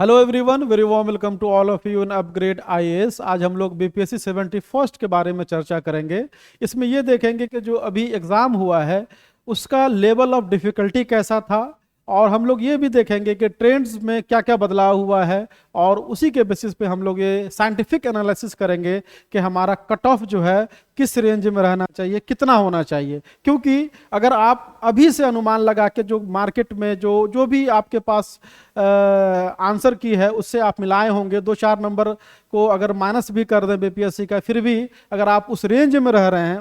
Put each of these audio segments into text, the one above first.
Hello everyone, very warm welcome to all of you in upgrade IAS. आज हम लोग BPSC 71st के बारे में चर्चा करेंगे। इसमें ये देखेंगे कि जो अभी एग्ज़ाम हुआ है उसका लेवल ऑफ डिफ़िकल्टी कैसा था, और हम लोग ये भी देखेंगे कि ट्रेंड्स में क्या क्या बदलाव हुआ है, और उसी के बेसिस पे हम लोग ये साइंटिफिक एनालिसिस करेंगे कि हमारा कट ऑफ जो है किस रेंज में रहना चाहिए, कितना होना चाहिए। क्योंकि अगर आप अभी से अनुमान लगा के जो मार्केट में जो जो भी आपके पास आंसर की है उससे आप मिलाए होंगे, दो चार नंबर को अगर माइनस भी कर दें बीपीएससी का, फिर भी अगर आप उस रेंज में रह रहे हैं,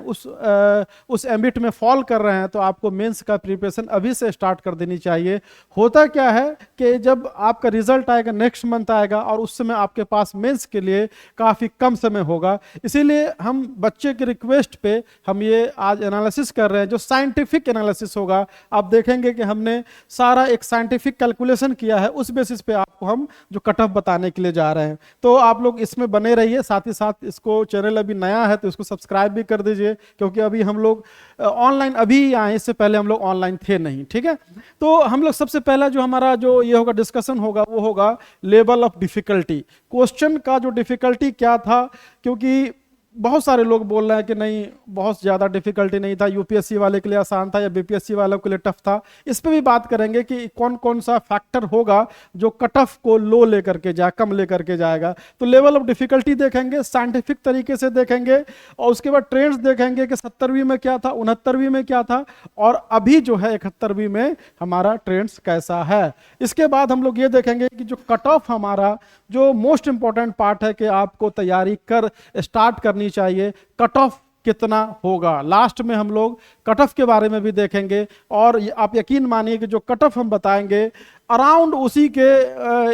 उस एम्बिट में फॉल कर रहे हैं, तो आपको मेंस का प्रिपरेशन अभी से स्टार्ट कर देनी चाहिए। होता क्या है कि जब आपका रिजल्ट आएगा नेक्स्ट मंथ आएगा, और उस समय आपके पास मेंस के लिए काफ़ी कम समय होगा। इसीलिए हम बच्चे की रिक्वेस्ट पे हम ये आज एनालिसिस कर रहे हैं, जो साइंटिफिक एनालिसिस होगा। आप देखेंगे कि हमने सारा एक साइंटिफिक कैलकुलेशन किया है, उस बेसिस पे आपको हम जो कट ऑफ बताने के लिए जा रहे हैं। तो आप लोग इसमें बने रहिए, साथ ही साथ इसको चैनल अभी नया है तो इसको सब्सक्राइब भी कर दीजिए, क्योंकि अभी हम लोग ऑनलाइन अभी आए, इससे पहले हम लोग ऑनलाइन थे नहीं। ठीक है, तो हम लोग सबसे पहला जो हमारा जो ये होगा डिस्कशन होगा वो होगा लेवल ऑफ डिफिकल्टी। क्वेश्चन का जो डिफिकल्टी क्या था, क्योंकि बहुत सारे लोग बोल रहे हैं कि नहीं बहुत ज़्यादा डिफिकल्टी नहीं था, यूपीएससी वाले के लिए आसान था या बीपीएससी वालों के लिए टफ था। इस पे भी बात करेंगे कि कौन कौन सा फैक्टर होगा जो कट ऑफ को लो लेकर के जाए, कम लेकर के जाएगा। तो लेवल ऑफ डिफिकल्टी देखेंगे, साइंटिफिक तरीके से देखेंगे, और उसके बाद ट्रेंड्स देखेंगे कि 70वीं में क्या था, 69वीं में क्या था, और अभी जो है 71वीं में हमारा ट्रेंड्स कैसा है। इसके बाद हम लोग ये देखेंगे कि जो कट ऑफ हमारा जो मोस्ट इंपॉर्टेंट पार्ट है कि आपको तैयारी कर स्टार्ट करनी चाहिए, कट ऑफ कितना होगा। लास्ट में हम लोग कट ऑफ के बारे में भी देखेंगे, और आप यकीन मानिए कि जो कट ऑफ हम बताएंगे अराउंड उसी के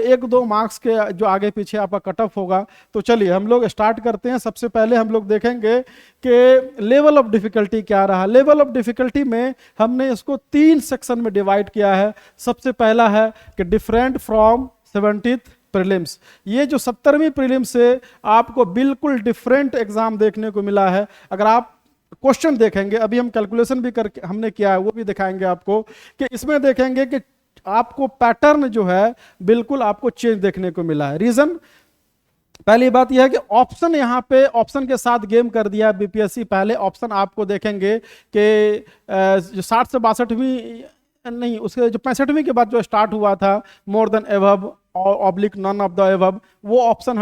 1-2 मार्क्स के जो आगे पीछे आपका कट ऑफ होगा। तो चलिए हम लोग स्टार्ट करते हैं। सबसे पहले हम लोग देखेंगे कि लेवल ऑफ डिफिकल्टी क्या रहा। लेवल ऑफ डिफिकल्टी में हमने इसको 3 सेक्शन में डिवाइड किया है। सबसे पहला है कि डिफरेंट फ्रॉम 70th प्रीलिम्स। ये जो 70वीं प्रीलिम्स से आपको बिल्कुल डिफरेंट एग्जाम देखने को मिला है। अगर आप क्वेश्चन देखेंगे, अभी हम कैलकुलेशन भी करके हमने किया है, वो भी दिखाएंगे आपको, कि इसमें देखेंगे कि आपको पैटर्न जो है बिल्कुल आपको चेंज देखने को मिला है। रीजन, पहली बात यह है कि ऑप्शन यहाँ पे ऑप्शन के साथ गेम कर दिया बीपीएससी। पहले ऑप्शन आपको देखेंगे कि जो 60 से 62वीं नहीं, उसके जो 65वीं के बाद जो स्टार्ट हुआ था, मोर देन एबव और oblique none of the above, वो ऑप्शन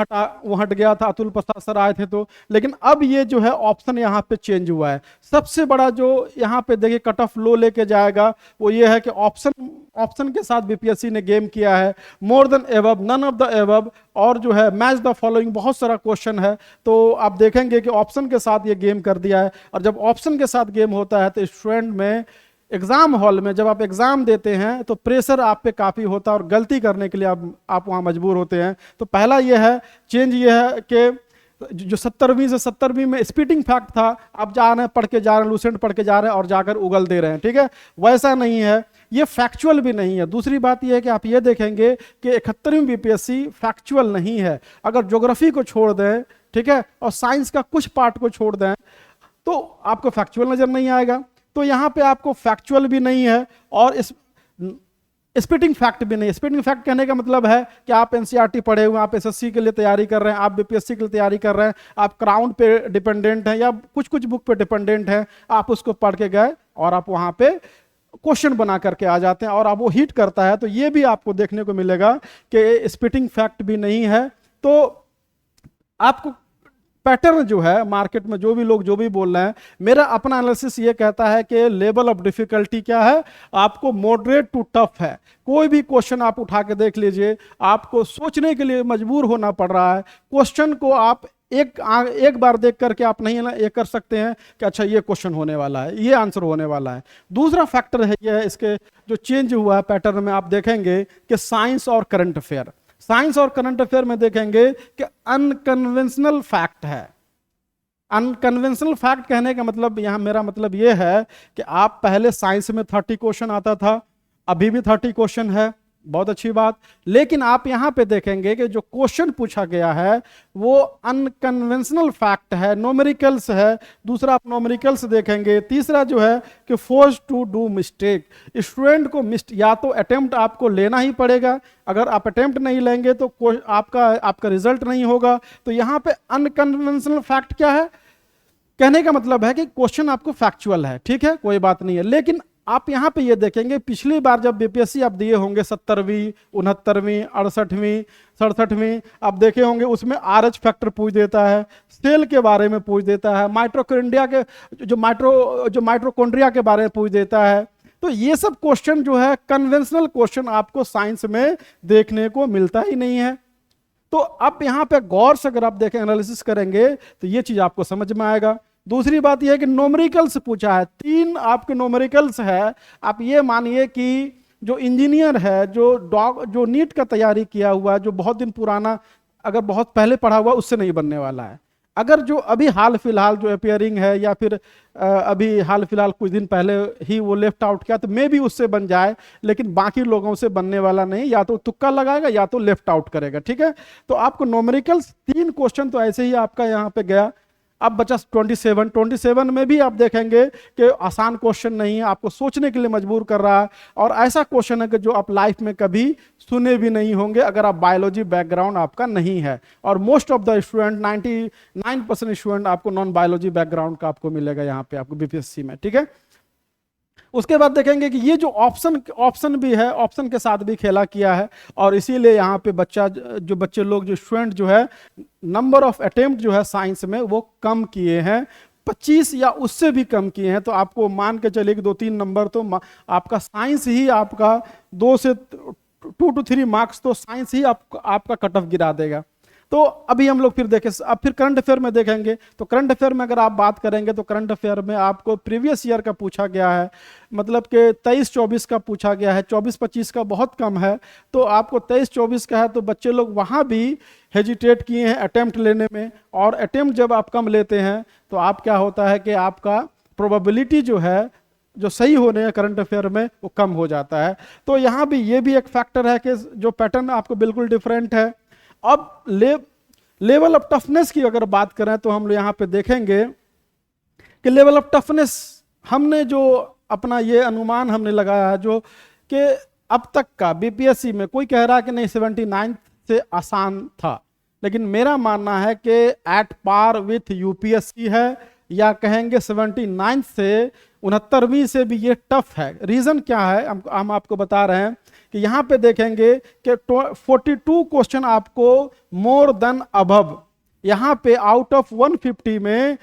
वो हट गया था, अतुल प्रसाद सर आए थे तो। लेकिन अब ये जो है ऑप्शन यहाँ पे चेंज हुआ है। सबसे बड़ा जो यहाँ पे देखिए कट ऑफ लो लेके जाएगा वो ये है कि ऑप्शन के साथ बीपीएससी ने गेम किया है। More than above, none of the above, और जो है मैच द फॉलोइंग, बहुत सारा क्वेश्चन है। तो आप देखेंगे कि ऑप्शन के साथ ये गेम कर दिया है। और जब ऑप्शन के साथ गेम होता है तो स्टूडेंट में एग्जाम हॉल में जब आप एग्जाम देते हैं तो प्रेशर आप पे काफ़ी होता है, और गलती करने के लिए आप वहाँ मजबूर होते हैं। तो पहला ये है चेंज, ये है कि जो 70वीं से 70वीं में स्पीटिंग फैक्ट था, आप जा रहे हैं पढ़ के जा रहे हैं, लूसेंट पढ़ के जा रहे हैं और जाकर उगल दे रहे हैं। ठीक है, वैसा नहीं है, ये फैक्चुअल भी नहीं है। दूसरी बात यह है कि आप ये देखेंगे कि 71वीं बीपीएससी फैक्चुअल नहीं है। अगर ज्योग्राफी को छोड़ दें, ठीक है, और साइंस का कुछ पार्ट को छोड़ दें, तो आपको फैक्चुअल नजर नहीं आएगा। तो यहां पे आपको फैक्चुअल भी नहीं है और स्पिटिंग फैक्ट भी नहीं। स्पिटिंग फैक्ट कहने का मतलब है कि आप एनसीईआरटी पढ़े हुए हैं, आप एसएससी के लिए तैयारी कर रहे हैं, आप बीपीएससी के लिए तैयारी कर रहे हैं, आप क्राउन पे डिपेंडेंट हैं या कुछ कुछ बुक पे डिपेंडेंट हैं, आप उसको पढ़ के गए और आप वहां पे क्वेश्चन बना करके आ जाते हैं और आप वो हिट करता है। तो ये भी आपको देखने को मिलेगा कि स्पिटिंग फैक्ट भी नहीं है। तो आपको पैटर्न जो है मार्केट में जो भी लोग जो भी बोल रहे हैं, मेरा अपना एनालिसिस ये कहता है कि लेवल ऑफ डिफिकल्टी क्या है, आपको मॉडरेट टू टफ है। कोई भी क्वेश्चन आप उठा के देख लीजिए, आपको सोचने के लिए मजबूर होना पड़ रहा है। क्वेश्चन को आप एक बार देख करके आप नहीं ये कर सकते हैं कि अच्छा ये क्वेश्चन होने वाला है, ये आंसर होने वाला है। दूसरा फैक्टर है ये है, इसके जो चेंज हुआ है पैटर्न में, आप देखेंगे कि साइंस और करंट अफेयर, साइंस और करंट अफेयर में देखेंगे कि अनकन्वेंशनल फैक्ट है। अनकन्वेंशनल फैक्ट कहने का मतलब यहां मेरा मतलब यह है कि आप पहले साइंस में 30 क्वेश्चन आता था, अभी भी 30 क्वेश्चन है, बहुत अच्छी बात। लेकिन आप यहां पे देखेंगे कि जो क्वेश्चन पूछा गया है वो अनकन्वेंशनल फैक्ट है, नोमेरिकल्स है। दूसरा आप नोमेरिकल्स देखेंगे। तीसरा जो है कि force to do mistake, student को या तो अटेम्प्ट आपको लेना ही पड़ेगा, अगर आप अटेम्प्ट नहीं लेंगे तो आपका रिजल्ट नहीं होगा। तो यहां पे अनकन्वेंशनल फैक्ट क्या है, कहने का मतलब है कि क्वेश्चन आपको फैक्चुअल है, ठीक है, कोई बात नहीं है। लेकिन आप यहां पे ये देखेंगे पिछली बार जब बीपीएससी आप दिए होंगे 70वीं 69वीं 68वीं 67वीं आप देखे होंगे, उसमें आरएच फैक्टर पूछ देता है, सेल के बारे में पूछ देता है, माइटोकॉन्ड्रिया के जो माइटोकॉन्ड्रिया के बारे में पूछ देता है। तो ये सब क्वेश्चन जो है कन्वेंशनल क्वेश्चन आपको साइंस में देखने को मिलता ही नहीं है। तो आप यहां पे गौर से अगर आप देखें, एनालिसिस करेंगे तो ये चीज आपको समझ में आएगा। दूसरी बात यह है कि नोमेरिकल्स पूछा है, 3 आपके नोमेरिकल्स है। आप ये मानिए कि जो इंजीनियर है, जो नीट का तैयारी किया हुआ है, जो बहुत दिन पुराना, अगर बहुत पहले पढ़ा हुआ, उससे नहीं बनने वाला है। अगर जो अभी हाल फिलहाल जो अपियरिंग है या फिर अभी हाल फिलहाल कुछ दिन पहले ही वो लेफ्ट आउट किया तो मे भी उससे बन जाए, लेकिन बाकी लोगों से बनने वाला नहीं, या तो तुक्का लगाएगा या तो लेफ्ट आउट करेगा, ठीक है। तो आपको नोमेरिकल्स 3 क्वेश्चन तो ऐसे ही आपका यहाँ पे गया। अब बचा 27 में भी आप देखेंगे कि आसान क्वेश्चन नहीं है, आपको सोचने के लिए मजबूर कर रहा है, और ऐसा क्वेश्चन है कि जो आप लाइफ में कभी सुने भी नहीं होंगे अगर आप बायोलॉजी बैकग्राउंड आपका नहीं है। और most of the student 99% student आपको नॉन बायोलॉजी बैकग्राउंड का आपको मिलेगा यहाँ पे आपको बीपीएससी में, ठीक है। उसके बाद देखेंगे कि ये जो ऑप्शन भी है, ऑप्शन के साथ भी खेला किया है, और इसीलिए यहाँ पे बच्चे लोग जो स्टूडेंट जो है नंबर ऑफ अटेम्प्ट जो है साइंस में वो कम किए हैं, 25 या उससे भी कम किए हैं। तो आपको मान के चलिए कि 2-3 नंबर तो आपका साइंस ही आपका 2 से 2 to 3 मार्क्स तो साइंस ही आपका कट ऑफ गिरा देगा। तो अभी हम लोग फिर देखें, अब फिर करंट अफेयर में देखेंगे। तो करंट अफेयर में अगर आप बात करेंगे तो करंट अफेयर में आपको प्रीवियस ईयर का पूछा गया है, मतलब कि 23-24 का पूछा गया है, 24-25 का बहुत कम है। तो आपको 23-24 का है तो बच्चे लोग वहाँ भी हेजिटेट किए हैं अटेम्प्ट लेने में, और अटेम्प्ट जब आप कम लेते हैं तो आप क्या होता है कि आपका प्रोबेबिलिटी जो है जो सही होने है करंट अफेयर में वो कम हो जाता है। तो यहाँ भी ये भी एक फैक्टर है कि जो पैटर्न आपको बिल्कुल डिफरेंट है। अब लेवल ऑफ टफनेस की अगर बात करें तो हम यहाँ पे देखेंगे कि लेवल ऑफ टफनेस हमने जो अपना ये अनुमान हमने लगाया है जो कि अब तक का बीपीएससी में कोई कह रहा है कि नहीं 79 से आसान था, लेकिन मेरा मानना है कि एट पार विथ यूपीएससी है, या कहेंगे 79 से 69वीं से भी ये टफ है। रीजन क्या है हम आपको बता रहे हैं कि यहाँ पे देखेंगे कि 42 क्वेश्चन आपको मोर देन अबव, यहाँ पे आउट ऑफ 150 में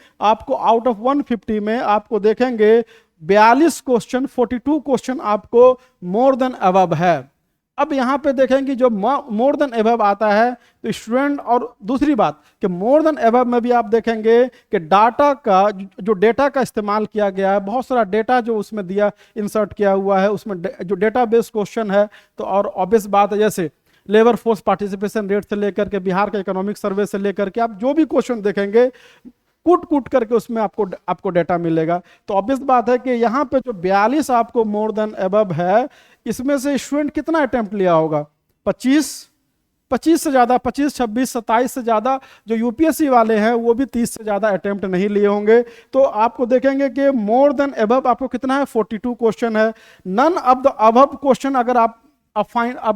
आपको देखेंगे 42 क्वेश्चन, 42 क्वेश्चन आपको मोर देन अबव है। अब यहाँ पे देखेंगे जो मोर देन एबव आता है तो स्टूडेंट, और दूसरी बात कि मोर देन एबव में भी आप देखेंगे कि डाटा का जो डेटा का इस्तेमाल किया गया है, बहुत सारा डेटा जो उसमें दिया इंसर्ट किया हुआ है, उसमें जो डेटा बेस्ड क्वेश्चन है। तो और ऑब्वियस बात है, जैसे लेबर फोर्स पार्टिसिपेशन रेट से लेकर के बिहार के इकोनॉमिक सर्वे से लेकर के आप जो भी क्वेश्चन देखेंगे कूट करके उसमें आपको डेटा मिलेगा। तो ऑब्वियस बात है कि यहाँ पे जो 42 आपको मोर देन अबव है, इसमें से स्टूडेंट कितना अटेम्प्ट लिया होगा? 25 से ज्यादा, 25, 26, 27 से ज्यादा। जो यूपीएससी वाले हैं वो भी 30 से ज्यादा अटेम्प्ट नहीं लिए होंगे। तो आपको देखेंगे कि मोर देन अबव आपको कितना है? 42 क्वेश्चन है। None of the above question अगर आप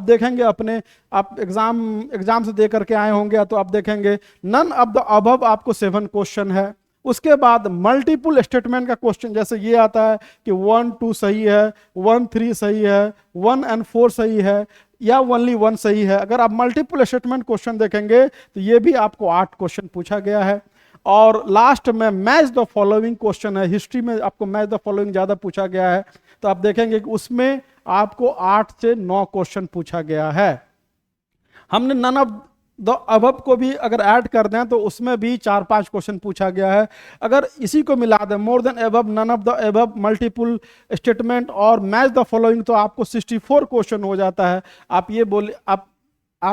देखेंगे अपने, आप एग्जाम से दे करके आए होंगे तो आप देखेंगे नन ऑफ द अबव आपको 7 क्वेश्चन है। उसके बाद मल्टीपल स्टेटमेंट का क्वेश्चन, जैसे ये आता है कि 1, 2 सही है, 1, 3 सही है, 1 and 4 सही है, या ओनली 1 सही है। अगर आप मल्टीपल स्टेटमेंट क्वेश्चन देखेंगे तो ये भी आपको 8 क्वेश्चन पूछा गया है। और लास्ट में मैच द फॉलोइंग क्वेश्चन है, हिस्ट्री में आपको मैच द फॉलोइंग ज्यादा पूछा गया है। तो आप देखेंगे कि उसमें आपको 8 से 9 क्वेश्चन पूछा गया है। हमने नन ऑफ द अबव को भी अगर ऐड कर दें तो उसमें भी 4-5 क्वेश्चन पूछा गया है। अगर इसी को मिला दें, more than above, none of the above, multiple statement और मैच द फॉलोइंग, तो आपको 64 क्वेश्चन हो जाता है। आप ये बोले, आप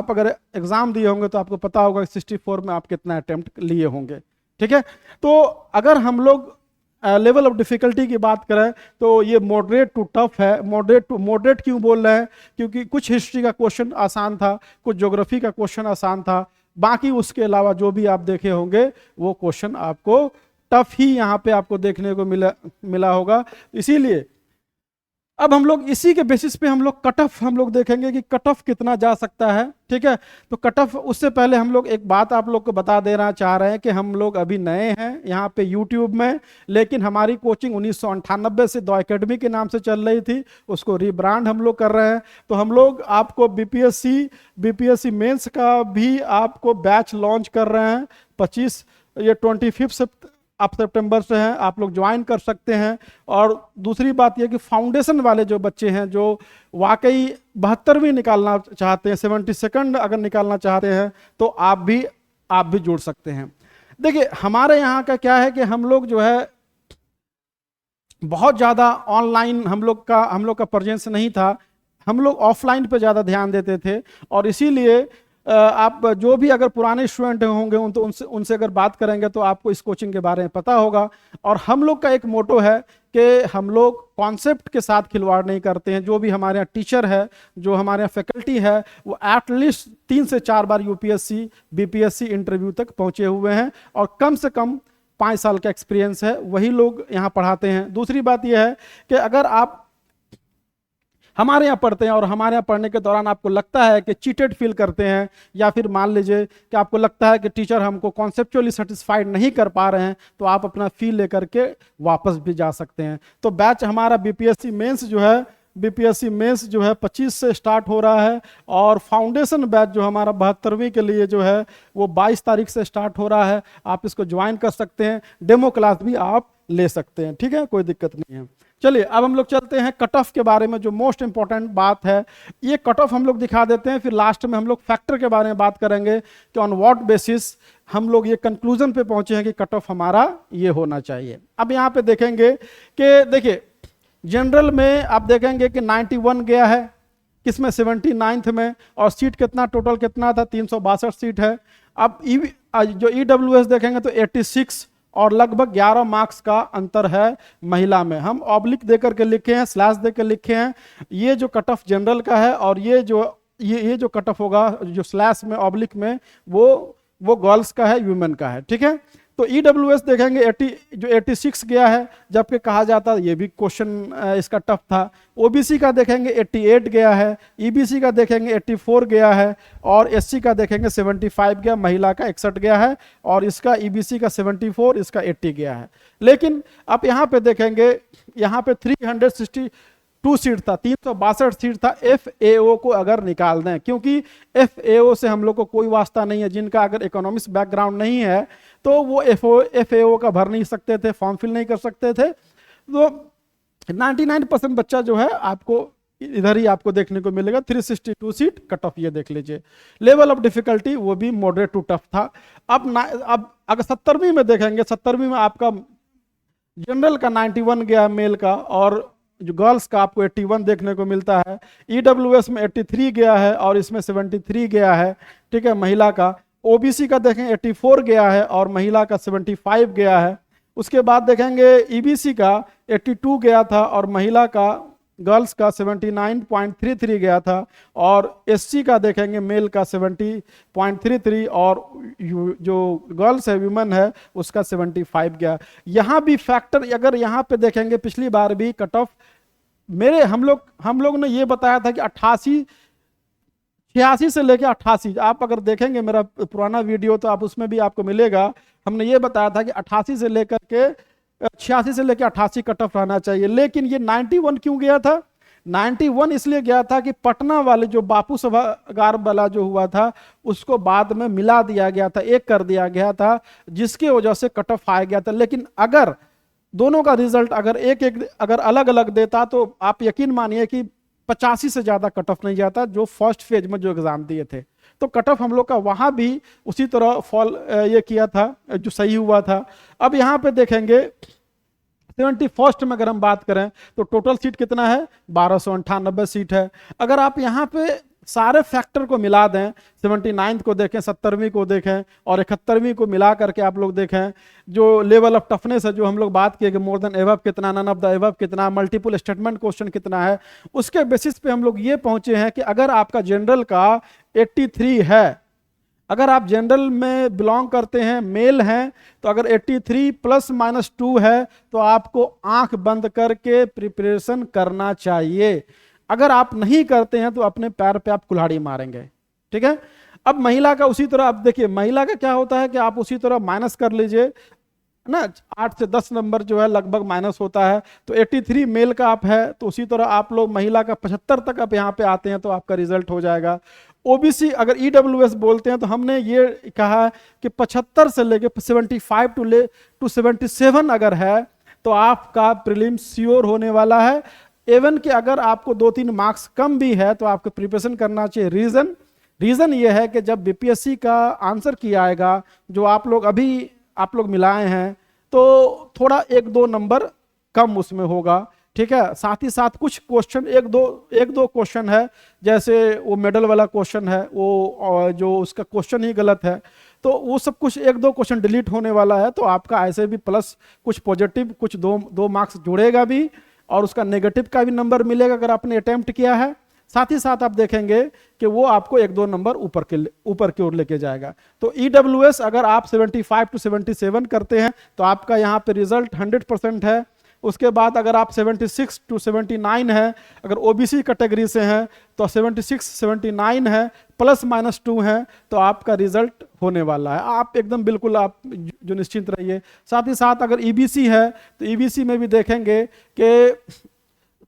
अगर एग्जाम दिए होंगे तो आपको पता होगा कि 64 में आप कितना अटेम्प्ट लिए होंगे, ठीक है। तो अगर हम लोग लेवल ऑफ डिफिकल्टी की बात करें तो ये मॉडरेट टू टफ है। मॉडरेट क्यों बोल रहे हैं? क्योंकि कुछ हिस्ट्री का क्वेश्चन आसान था, कुछ ज्योग्राफी का क्वेश्चन आसान था, बाकी उसके अलावा जो भी आप देखे होंगे वो क्वेश्चन आपको टफ ही यहाँ पे आपको देखने को मिला होगा। इसीलिए अब हम लोग इसी के बेसिस पे हम लोग कट ऑफ हम लोग देखेंगे कि कट ऑफ कितना जा सकता है। ठीक है, तो कट ऑफ, उससे पहले हम लोग एक बात आप लोग को बता देना चाह रहे हैं कि हम लोग अभी नए हैं यहाँ पे यूट्यूब में, लेकिन हमारी कोचिंग 1998 से 2 एकेडमी के नाम से चल रही थी, उसको रीब्रांड हम लोग कर रहे हैं। तो हम लोग आपको बीपीएससी मेंस का भी आपको बैच लॉन्च कर रहे हैं 25 सितंबर से हैं, आप लोग ज्वाइन कर सकते हैं। और दूसरी बात यह कि फाउंडेशन वाले जो बच्चे हैं जो वाकई 72वीं निकालना चाहते हैं, 72nd अगर निकालना चाहते हैं, तो आप भी जुड़ सकते हैं। देखिए हमारे यहाँ का क्या है कि हम लोग जो है बहुत ज़्यादा ऑनलाइन हम लोग का प्रेजेंस नहीं था, हम लोग ऑफलाइन पे ज़्यादा ध्यान देते थे। और इसीलिए आप जो भी अगर पुराने स्टूडेंट होंगे उनसे अगर बात करेंगे तो आपको इस कोचिंग के बारे में पता होगा। और हम लोग का एक मोटो है कि हम लोग कॉन्सेप्ट के साथ खिलवाड़ नहीं करते हैं। जो भी हमारे यहाँ टीचर है, जो हमारे यहाँ फैकल्टी है, वो एटलीस्ट 3 से 4 बार यूपीएससी बीपीएससी इंटरव्यू तक पहुंचे हुए हैं और कम से कम 5 साल का एक्सपीरियंस है, वही लोग यहाँ पढ़ाते हैं। दूसरी बात यह है कि अगर आप हमारे यहाँ पढ़ते हैं और हमारे यहाँ पढ़ने के दौरान आपको लगता है कि चीटेड फील करते हैं, या फिर मान लीजिए कि आपको लगता है कि टीचर हमको कॉन्सेप्चुअली सेटिस्फाइड नहीं कर पा रहे हैं, तो आप अपना फील लेकर के वापस भी जा सकते हैं। तो बैच हमारा बीपीएससी मेंस जो है 25 से स्टार्ट हो रहा है, और फाउंडेशन बैच जो हमारा 72वीं के लिए जो है वो 22 तारीख से स्टार्ट हो रहा है। आप इसको ज्वाइन कर सकते हैं, डेमो क्लास भी आप ले सकते हैं। ठीक है, कोई दिक्कत नहीं है। चलिए अब हम लोग चलते हैं कट ऑफ के बारे में, जो मोस्ट इंपॉर्टेंट बात है। ये कट ऑफ हम लोग दिखा देते हैं, फिर लास्ट में हम लोग फैक्टर के बारे में बात करेंगे कि ऑन व्हाट बेसिस हम लोग ये कंक्लूजन पे पहुंचे हैं कि कट ऑफ हमारा ये होना चाहिए। अब यहाँ पे देखेंगे कि देखिए जनरल में आप देखेंगे कि 91 गया है, किसमें 79th में, और सीट कितना टोटल कितना था, 362 सीट है। अब जो ईडब्ल्यूएस देखेंगे तो 86 और लगभग 11 मार्क्स का अंतर है महिला में। हम ऑब्लिक देकर के लिखे हैं, स्लैश देकर लिखे हैं। ये जो कट ऑफ जनरल का है, और ये जो कट ऑफ होगा जो स्लैश में ऑब्लिक में, वो गर्ल्स का है, वुमेन का है। ठीक है, तो ईडब्ल्यूएस देखेंगे 86 गया है, जबकि कहा जाता है, ये भी क्वेश्चन इसका टफ था। ओबीसी का देखेंगे 88 गया है, ईबीसी का देखेंगे 84 गया है, और एससी का देखेंगे 75 गया, महिला का 61 गया है, और इसका ईबीसी का 74, इसका 80 गया है। लेकिन आप यहाँ पे देखेंगे, यहाँ पे 362 सीट था, 362 सीट था। एफएओ को अगर निकाल दें, क्योंकि एफएओ से हम लोग को कोई वास्ता नहीं है, जिनका अगर इकोनॉमिक्स बैकग्राउंड नहीं है तो वो एफएओ का भर नहीं सकते थे, फॉर्म फिल नहीं कर सकते थे। तो 99% बच्चा जो है आपको इधर ही आपको देखने को मिलेगा। 362 सीट कट ऑफ, ये देख लीजिए। लेवल ऑफ डिफिकल्टी वो भी मॉडरेट टू टफ था। अब अगर 70वीं में देखेंगे, 70वीं में आपका जनरल का 91 गया मेल का, और जो गर्ल्स का आपको 81 देखने को मिलता है। ईडब्ल्यूएस में 83 गया है, और इसमें 73 गया है। ठीक है, महिला का। ओबीसी का देखें 84 गया है, और महिला का 75 गया है। उसके बाद देखेंगे ईबीसी का 82 गया था, और महिला का, गर्ल्स का 79.33 गया था, और एससी का देखेंगे मेल का 70.33, और जो गर्ल्स है, वुमेन है, उसका 75 गया। यहाँ भी फैक्टर अगर यहाँ पे देखेंगे, पिछली बार भी कट ऑफ हम लोग ने ये बताया था कि 86 से लेकर 88, आप अगर देखेंगे मेरा पुराना वीडियो तो आप उसमें भी आपको मिलेगा। हमने ये बताया था कि 88 से लेकर के 86 से लेकर 88 कट ऑफ रहना चाहिए। लेकिन ये 91 क्यों गया था? 91 इसलिए गया था कि पटना वाले जो बापू सभागार वाला जो हुआ था, उसको बाद में मिला दिया गया था, एक कर दिया गया था, जिसकी वजह से कट ऑफ आ गया था। लेकिन अगर दोनों का रिजल्ट अगर अलग अलग देता तो आप यकीन मानिए कि 85 से ज्यादा कट ऑफ नहीं जाता, जो फर्स्ट फेज में जो एग्जाम दिए थे। तो कट ऑफ हम लोग का वहां भी उसी तरह फॉल ये किया था, जो सही हुआ था। अब यहाँ पे देखेंगे 71st में अगर हम बात करें तो टोटल सीट कितना है, 1298 सीट है। अगर आप यहाँ पे सारे फैक्टर को मिला दें, 79th को देखें, 70वीं को देखें और 71वीं को मिला करके आप लोग देखें, जो लेवल ऑफ टफनेस है, जो हम लोग बात किए कि मोर देन एबव कितना, नन ऑफ द एबव कितना, मल्टीपल स्टेटमेंट क्वेश्चन कितना है, उसके बेसिस पे हम लोग ये पहुंचे हैं कि अगर आपका जनरल का 83 है, अगर आप जनरल में बिलोंग करते हैं, मेल हैं, तो अगर 83 प्लस माइनस 2 है तो आपको आंख बंद करके प्रिपरेशन करना चाहिए। अगर आप नहीं करते हैं तो अपने पैर पे आप कुल्हाड़ी मारेंगे। ठीक है। अब महिला का उसी तरह, अब देखिए महिला का क्या होता है कि आप उसी तरह माइनस कर लीजिए ना, 8 से 10 नंबर जो है लगभग माइनस होता है। तो 83 मेल का आप है तो उसी तरह आप लोग महिला का 75 तक आप यहाँ पे आते हैं तो आपका रिजल्ट हो जाएगा। ओबीसी अगर ईडब्ल्यूएस बोलते हैं तो हमने ये कहा है कि 75 से लेके 75 टू 77 अगर है तो आपका प्रीलिम श्योर होने वाला है। एवन कि अगर आपको 2-3 मार्क्स कम भी है तो आपको प्रिपरेशन करना चाहिए। रीजन ये है कि जब बीपीएससी का आंसर किया आएगा, जो आप लोग मिलाए हैं, तो थोड़ा 1-2 नंबर कम उसमें होगा। ठीक है। साथ ही साथ कुछ क्वेश्चन, एक दो क्वेश्चन है, जैसे वो मेडल वाला क्वेश्चन है, वो जो उसका क्वेश्चन ही गलत है, तो वो सब कुछ 1-2 क्वेश्चन डिलीट होने वाला है। तो आपका ऐसे भी प्लस कुछ पॉजिटिव, कुछ दो मार्क्स जुड़ेगा भी और उसका नेगेटिव का भी नंबर मिलेगा अगर आपने अटेम्प्ट किया है। साथ ही साथ आप देखेंगे कि वो आपको 1-2 नंबर ऊपर की ओर लेके जाएगा। तो ईडब्ल्यूएस अगर आप 75 टू 77 करते हैं तो आपका यहाँ पे रिजल्ट 100% है। उसके बाद अगर आप 76 टू 79 है, अगर ओबीसी कैटेगरी से हैं तो 76 79 है, प्लस माइनस 2 है, तो आपका रिजल्ट होने वाला है। आप एकदम बिल्कुल आप जो निश्चिंत रहिए। साथ ही साथ अगर ईबीसी है तो ईबीसी में भी देखेंगे कि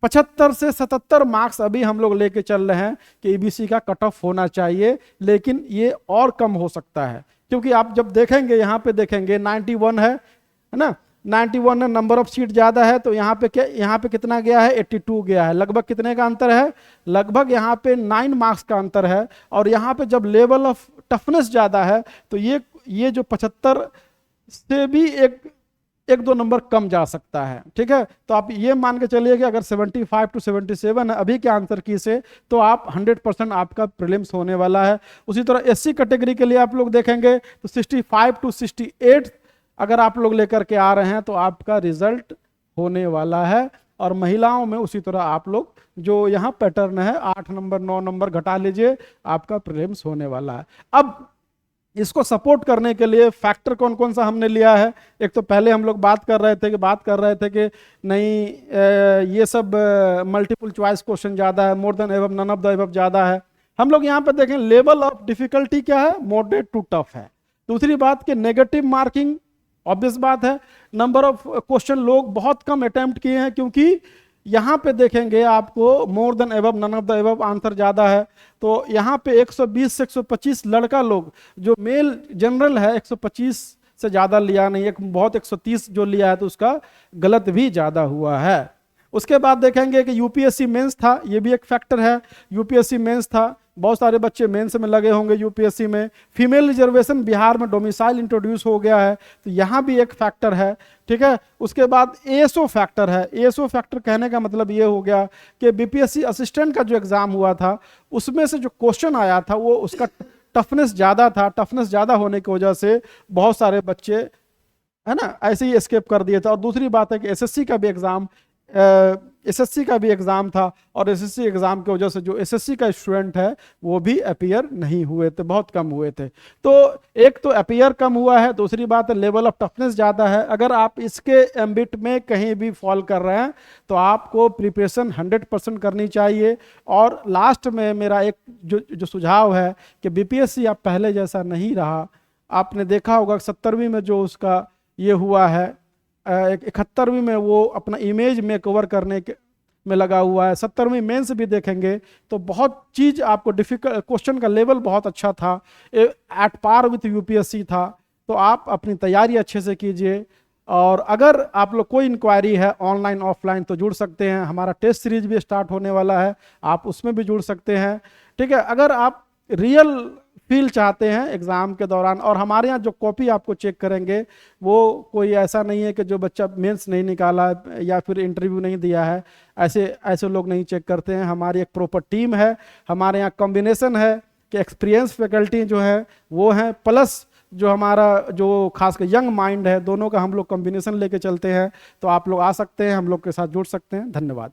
75 से 77 मार्क्स अभी हम लोग लेके चल रहे हैं कि ईबीसी का कट ऑफ होना चाहिए, लेकिन ये और कम हो सकता है, क्योंकि आप जब देखेंगे यहाँ पे देखेंगे 91 है ना, 91 है, नंबर ऑफ सीट ज्यादा है, तो यहाँ पे कितना गया है, 82 गया है। लगभग कितने का अंतर है, लगभग यहाँ पे 9 मार्क्स का अंतर है। और यहाँ पे जब लेवल ऑफ टफनेस ज्यादा है तो ये जो 75 से भी 1-2 नंबर कम जा सकता है। ठीक है। तो आप ये मान के चलिए कि अगर 75 टू 77 है अभी के आंसर की से, तो आप 100% आपका प्रीलिम्स होने वाला है। उसी तरह एससी कैटेगरी के लिए आप लोग देखेंगे तो 65 टू 68 अगर आप लोग लेकर के आ रहे हैं तो आपका रिजल्ट होने वाला है। और महिलाओं में उसी तरह आप लोग जो यहाँ पैटर्न है 8 नंबर 9 नंबर घटा लीजिए, आपका प्रीलिम्स होने वाला है। अब इसको सपोर्ट करने के लिए फैक्टर कौन कौन सा हमने लिया है। एक तो पहले हम लोग बात कर रहे थे कि नहीं ये सब मल्टीपल चॉइस क्वेश्चन ज़्यादा है, more than above none of the above ज़्यादा है। हम लोग यहाँ पे देखें लेवल ऑफ डिफिकल्टी क्या है, मॉडरेट टू टफ है। दूसरी बात कि नेगेटिव मार्किंग, ऑब्वियस बात है, नंबर ऑफ क्वेश्चन लोग बहुत कम अटेम्प्ट किए हैं, क्योंकि यहाँ पे देखेंगे आपको more than above none of the above answer ज्यादा है। तो यहाँ पे 120 से 125 लड़का लोग, जो मेल जनरल है 125 से ज्यादा लिया नहीं, एक बहुत 130 जो लिया है तो उसका गलत भी ज्यादा हुआ है। उसके बाद देखेंगे कि यूपीएससी मेंस था, ये भी एक फैक्टर है। यूपीएससी मेंस था, बहुत सारे बच्चे मेंस में लगे होंगे यूपीएससी में। फीमेल रिजर्वेशन बिहार में डोमिसाइल इंट्रोड्यूस हो गया है, तो यहाँ भी एक फैक्टर है। ठीक है। उसके बाद एएसओ फैक्टर है। एएसओ फैक्टर कहने का मतलब ये हो गया कि बीपीएससी असिस्टेंट का जो एग्जाम हुआ था उसमें से जो क्वेश्चन आया था वो उसका टफनेस ज़्यादा था। टफनेस ज़्यादा होने की वजह से बहुत सारे बच्चे है ना ऐसे ही एस्केप कर दिए थे। और दूसरी बात है कि एसएससी का भी एग्जाम था, और एसएससी एग्जाम की वजह से जो एसएससी का स्टूडेंट है वो भी अपीयर नहीं हुए थे, बहुत कम हुए थे। तो एक तो अपीयर कम हुआ है, दूसरी बात है लेवल ऑफ टफनेस ज़्यादा है। अगर आप इसके एम्बिट में कहीं भी फॉल कर रहे हैं तो आपको प्रिपरेशन 100% करनी चाहिए। और लास्ट में मेरा एक जो सुझाव है कि बीपीएससी आप पहले जैसा नहीं रहा। आपने देखा होगा 70वीं में जो उसका ये हुआ है, 71वीं में वो अपना इमेज मेकओवर करने के में लगा हुआ है। 70वीं मेंस भी देखेंगे तो बहुत चीज़ आपको डिफिकल्ट, क्वेश्चन का लेवल बहुत अच्छा था, एट पार विथ यूपीएससी था। तो आप अपनी तैयारी अच्छे से कीजिए। और अगर आप लोग कोई इंक्वायरी है ऑनलाइन ऑफलाइन तो जुड़ सकते हैं। हमारा टेस्ट सीरीज भी स्टार्ट होने वाला है, आप उसमें भी जुड़ सकते हैं। ठीक है। अगर आप रियल फील चाहते हैं एग्ज़ाम के दौरान। और हमारे यहाँ जो कॉपी आपको चेक करेंगे वो कोई ऐसा नहीं है कि जो बच्चा मेंस नहीं निकाला या फिर इंटरव्यू नहीं दिया है, ऐसे ऐसे लोग नहीं चेक करते हैं। हमारी एक प्रॉपर टीम है, हमारे यहाँ कॉम्बिनेशन है कि एक्सपीरियंस फैकल्टी जो है वो हैं, प्लस जो हमारा जो खास कर यंग माइंड है, दोनों का हम लोग कॉम्बिनेशन लेके चलते हैं। तो आप लोग आ सकते हैं, हम लोग के साथ जुड़ सकते हैं। धन्यवाद।